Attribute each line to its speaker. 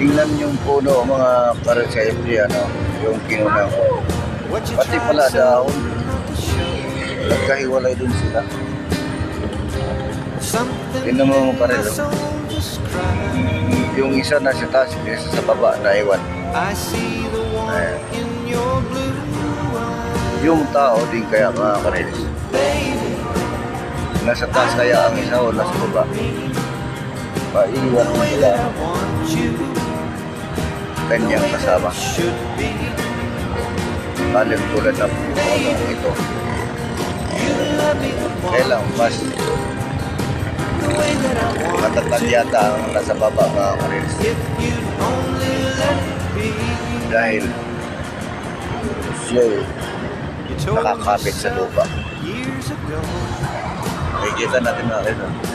Speaker 1: tingnan yung puno mga para sa FD, yung kinunan ko. Pati pala dahon, nagkahiwalay dun sila. Tingnan mo pa rin. Yung isa nasa taas, yung isa sa baba na iwan. Ayan. Yung tao din kaya mga karilis. Nasa taas kaya ang isa o nasa baba. Paiwan mo nila kanyang kasama. Kalim tulad ng puno ito. Kailang mas matatag yata ang nasa baba mga karilis. Dahil siya nakakapit sa lupa. Makikita natin mga karilis.